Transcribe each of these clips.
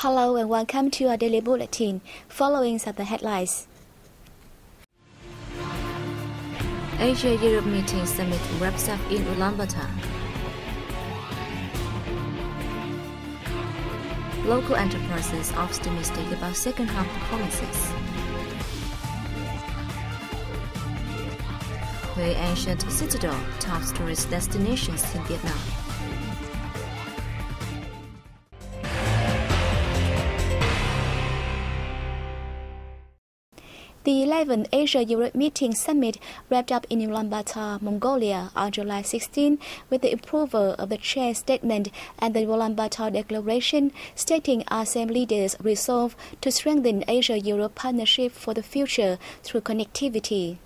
Hello and welcome to our daily bulletin. Following are the headlines. AsiaEurope meeting summit wraps up in Ulaanbaatar. Local enterprises optimistic about second half performances. Hue ancient citadel tops tourist destinations in Vietnam. The 11th Asia-Europe Meeting Summit wrapped up in Ulaanbaatar, Mongolia on July 16 with the approval of the Chair's statement and the Ulaanbaatar Declaration stating ASEAN leaders' resolve to strengthen Asia-Europe partnership for the future through connectivity.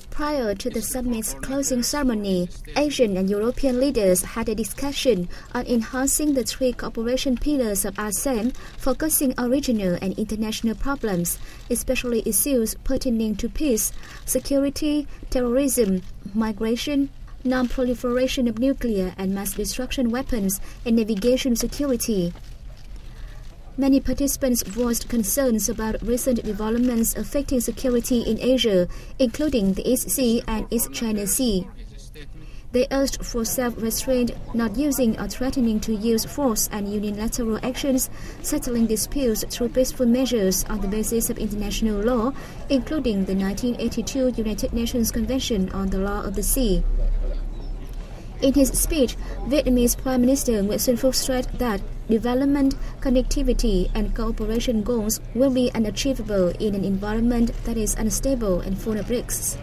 Prior to the summit's closing ceremony, Asian and European leaders had a discussion on enhancing the three cooperation pillars of ASEAN, focusing on regional and international problems, especially issues pertaining to peace, security, terrorism, migration, non-proliferation of nuclear and mass destruction weapons, and navigation security. Many participants voiced concerns about recent developments affecting security in Asia, including the East Sea and East China Sea. They urged for self-restraint, not using or threatening to use force and unilateral actions, settling disputes through peaceful measures on the basis of international law, including the 1982 United Nations Convention on the Law of the Sea. In his speech, Vietnamese Prime Minister Nguyễn Xuân Phúc stressed that development, connectivity, and cooperation goals will be unachievable in an environment that is unstable and full of risks.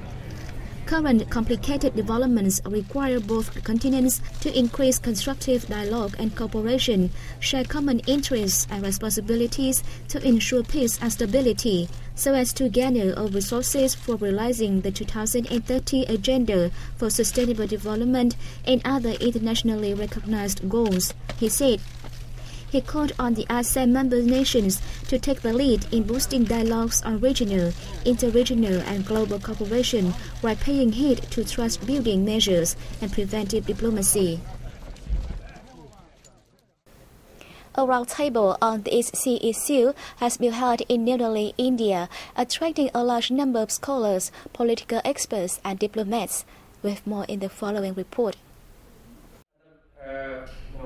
Current complicated developments require both continents to increase constructive dialogue and cooperation, share common interests and responsibilities to ensure peace and stability, so as to garner all resources for realizing the 2030 Agenda for Sustainable Development and other internationally recognized goals, he said. He called on the ASEAN member nations to take the lead in boosting dialogues on regional, interregional and global cooperation while paying heed to trust-building measures and preventive diplomacy. A roundtable on the SCSU has been held in New Delhi, India, attracting a large number of scholars, political experts and diplomats. With more in the following report.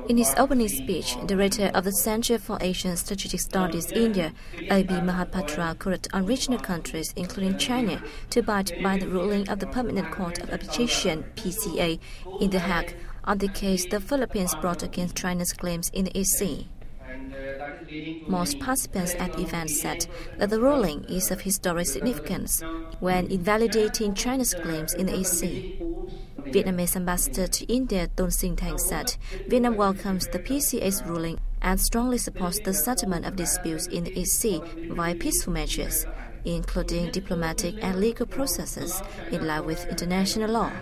In his opening speech, Director of the Center for Asian Strategic Studies, India, A.B. Mahapatra, called on regional countries, including China, to abide by the ruling of the Permanent Court of Arbitration (PCA) in The Hague on the case the Philippines brought against China's claims in the East Sea. Most participants at the event said that the ruling is of historic significance when invalidating China's claims in the East Sea. Vietnamese ambassador to India Ton Sinh Thanh said Vietnam welcomes the PCA's ruling and strongly supports the settlement of disputes in the East Sea via peaceful measures, including diplomatic and legal processes in line with international law.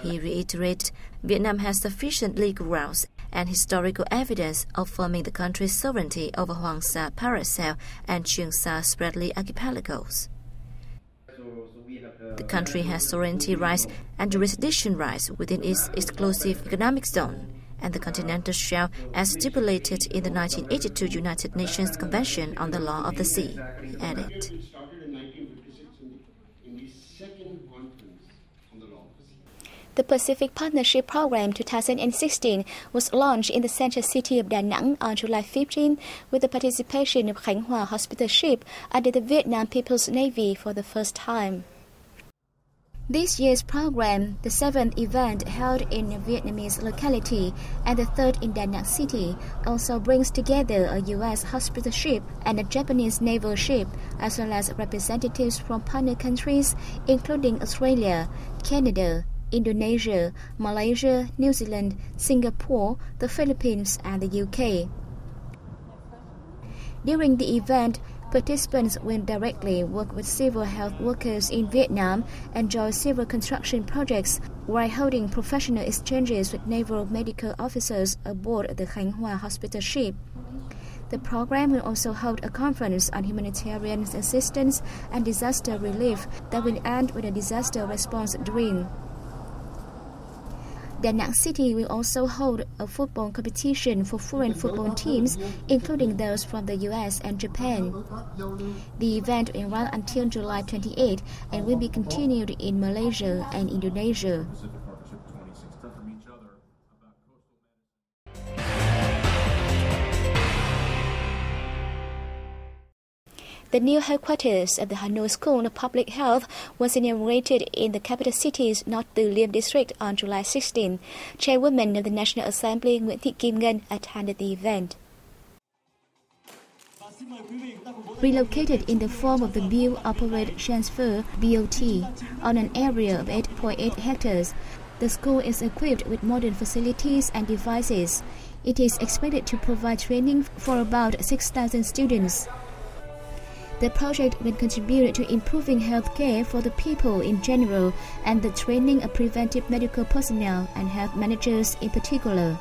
He reiterated Vietnam has sufficient legal grounds and historical evidence affirming the country's sovereignty over Hoàng Sa Paracel and Trường Sa Spratly archipelagos. The country has sovereignty rights and jurisdiction rights within its exclusive economic zone and the continental shelf as stipulated in the 1982 United Nations Convention on the Law of the Sea, he added. The Pacific Partnership Program 2016 was launched in the central city of Da Nang on July 15 with the participation of Khánh Hòa Hospital ship under the Vietnam People's Navy for the first time. This year's program, the 7th event held in a Vietnamese locality and the 3rd in Da Nang City, also brings together a U.S. hospital ship and a Japanese naval ship, as well as representatives from partner countries, including Australia, Canada, Indonesia, Malaysia, New Zealand, Singapore, the Philippines, and the UK. During the event, participants will directly work with civil health workers in Vietnam and join civil construction projects while holding professional exchanges with naval medical officers aboard the Khánh Hòa Hospital ship. The program will also hold a conference on humanitarian assistance and disaster relief that will end with a disaster response drill. Da Nang City will also hold a football competition for foreign football teams, including those from the US and Japan. The event will run until July 28 and will be continued in Malaysia and Indonesia. The new headquarters of the Hanoi School of Public Health was inaugurated in the capital city's North Tu Liêm district on July 16. Chairwoman of the National Assembly Nguyễn Thị Kim Ngân attended the event. Relocated in the form of the Build, Operate, Transfer (BOT) on an area of 8.8 hectares, the school is equipped with modern facilities and devices. It is expected to provide training for about 6,000 students. The project will contribute to improving health care for the people in general and the training of preventive medical personnel and health managers in particular.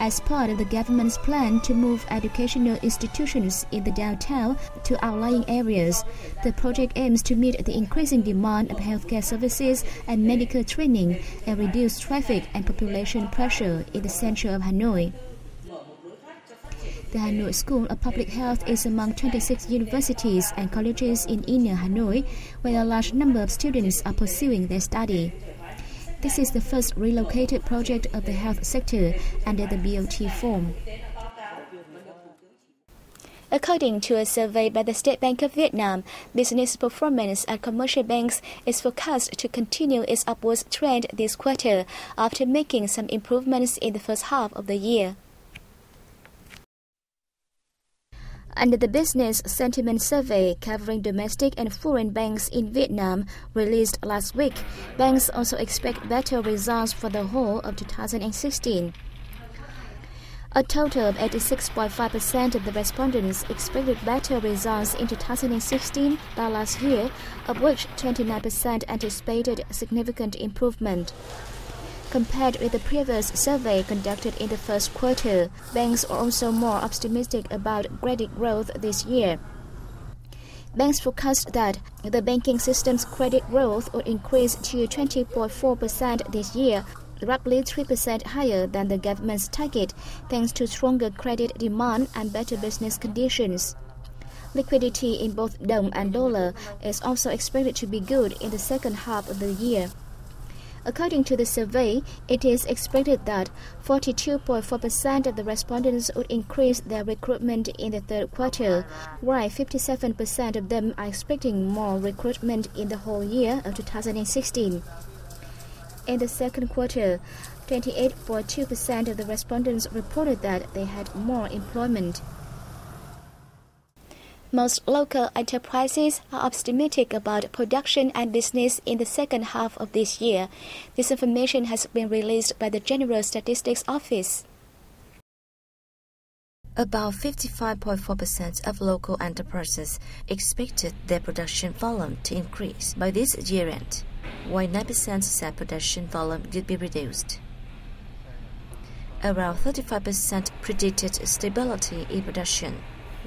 As part of the government's plan to move educational institutions in the downtown to outlying areas, the project aims to meet the increasing demand of healthcare services and medical training and reduce traffic and population pressure in the center of Hanoi. The Hanoi School of Public Health is among 26 universities and colleges in inner Hanoi, where a large number of students are pursuing their study. This is the first relocated project of the health sector under the BOT form. According to a survey by the State Bank of Vietnam, business performance at commercial banks is forecast to continue its upward trend this quarter after making some improvements in the first half of the year. Under the Business Sentiment Survey covering domestic and foreign banks in Vietnam released last week, banks also expect better results for the whole of 2016. A total of 86.5% of the respondents expected better results in 2016 than last year, of which 29% anticipated significant improvement. Compared with the previous survey conducted in the first quarter, banks are also more optimistic about credit growth this year. Banks forecast that the banking system's credit growth would increase to 20.4% this year, roughly 3% higher than the government's target, thanks to stronger credit demand and better business conditions. Liquidity in both dong and dollar is also expected to be good in the second half of the year. According to the survey, it is expected that 42.4% of the respondents would increase their recruitment in the third quarter, while 57% of them are expecting more recruitment in the whole year of 2016. In the second quarter, 28.2% of the respondents reported that they had more employment. Most local enterprises are optimistic about production and business in the second half of this year. This information has been released by the General Statistics Office. About 55.4% of local enterprises expected their production volume to increase by this year-end, while 9% said production volume would be reduced. Around 35% predicted stability in production.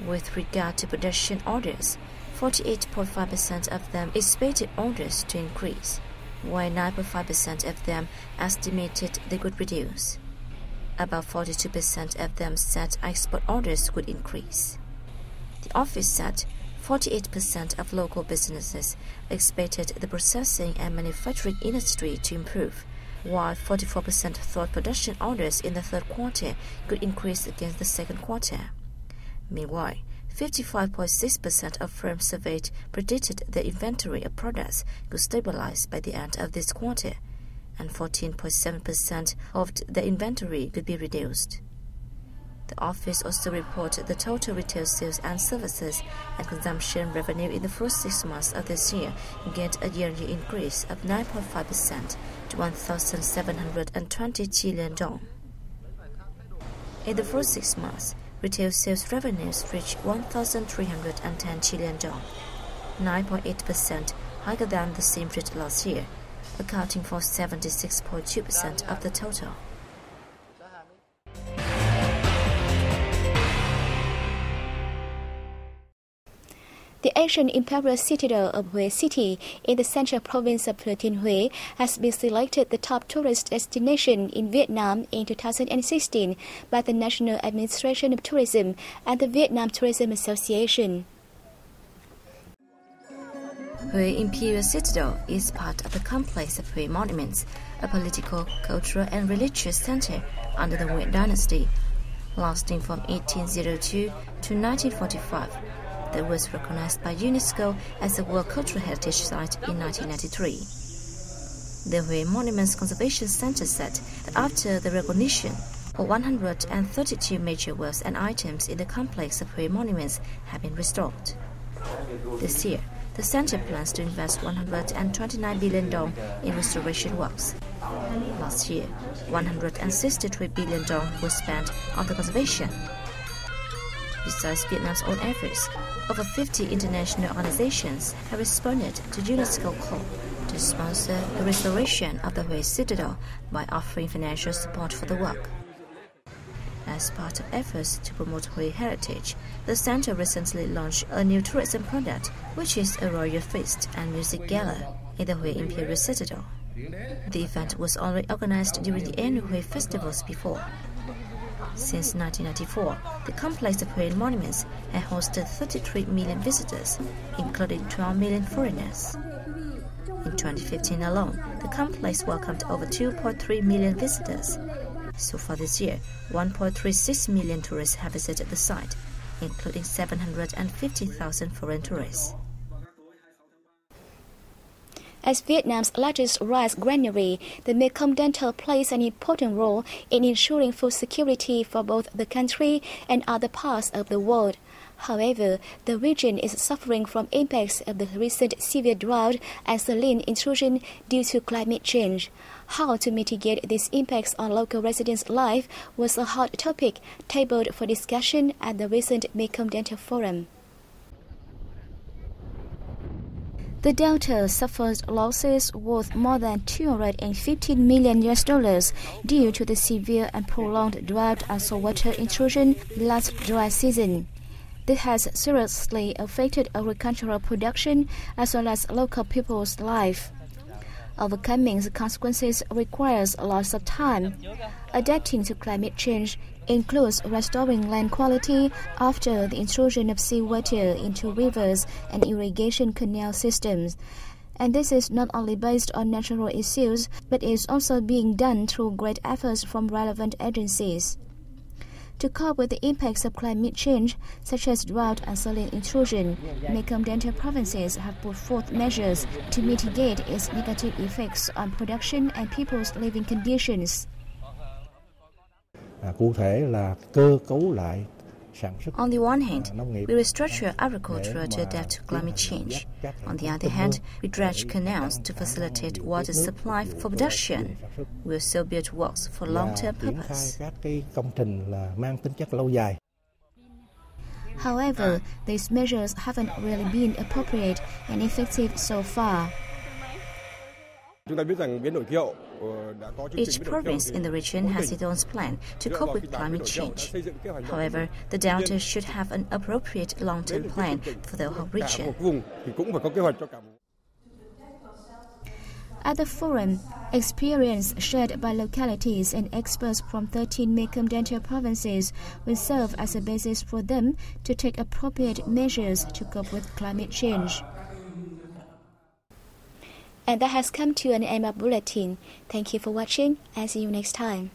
With regard to production orders, 48.5% of them expected orders to increase, while 9.5% of them estimated they would reduce. About 42% of them said export orders would increase. The office said 48% of local businesses expected the processing and manufacturing industry to improve, while 44% thought production orders in the third quarter could increase against the second quarter. Meanwhile, 55.6% of firms surveyed predicted the inventory of products could stabilize by the end of this quarter, and 14.7% hoped the inventory could be reduced. The office also reported the total retail sales and services and consumption revenue in the first 6 months of this year gained a yearly increase of 9.5% to 1,720 trillion dong. In the first 6 months, retail sales revenues reached 1,310 trillion dong, 9.8% higher than the same period last year, accounting for 76.2% of the total. The ancient imperial citadel of Hue City in the central province of Thừa Thiên Huế has been selected the top tourist destination in Vietnam in 2016 by the National Administration of Tourism and the Vietnam Tourism Association. Hue Imperial Citadel is part of the complex of Hue Monuments, a political, cultural and religious center under the Hue dynasty, lasting from 1802 to 1945. That was recognized by UNESCO as a World Cultural Heritage Site in 1993. The Hue Monuments Conservation Center said that after the recognition, 132 major works and items in the complex of Hue Monuments have been restored. This year, the center plans to invest 129 billion dong in restoration works. Last year, 163 billion dong was spent on the conservation. Besides Vietnam's own efforts, over 50 international organizations have responded to UNESCO's call to sponsor the restoration of the Hue Citadel by offering financial support for the work. As part of efforts to promote Hue heritage, the center recently launched a new tourism product, which is a royal feast and music gala in the Hue Imperial Citadel. The event was already organized during the annual Hue festivals before. Since 1994, the complex of Hue Monuments has hosted 33 million visitors, including 12 million foreigners. In 2015 alone, the complex welcomed over 2.3 million visitors. So far this year, 1.36 million tourists have visited the site, including 750,000 foreign tourists. As Vietnam's largest rice granary, the Mekong Delta plays an important role in ensuring food security for both the country and other parts of the world. However, the region is suffering from impacts of the recent severe drought and saline intrusion due to climate change. How to mitigate these impacts on local residents' life was a hot topic tabled for discussion at the recent Mekong Delta Forum. The Delta suffered losses worth more than $215 million due to the severe and prolonged drought and saltwater intrusion last dry season. This has seriously affected agricultural production as well as local people's life. Overcoming the consequences requires lots of time. Adapting to climate change includes restoring land quality after the intrusion of seawater into rivers and irrigation canal systems. And this is not only based on natural issues, but is also being done through great efforts from relevant agencies. To cope with the impacts of climate change, such as drought and saline intrusion, Mekong Delta provinces have put forth measures to mitigate its negative effects on production and people's living conditions. On the one hand, we restructure agriculture to adapt to climate change. On the other hand, we dredge canals to facilitate water supply for production. We also build works for long-term purpose. However, these measures haven't really been appropriate and effective so far. Each province in the region has its own plan to cope with climate change. However, the Delta should have an appropriate long-term plan for the whole region. At the forum, experience shared by localities and experts from 13 Mekong Delta provinces will serve as a basis for them to take appropriate measures to cope with climate change. And that has come to an end of Bulletin. Thank you for watching and see you next time.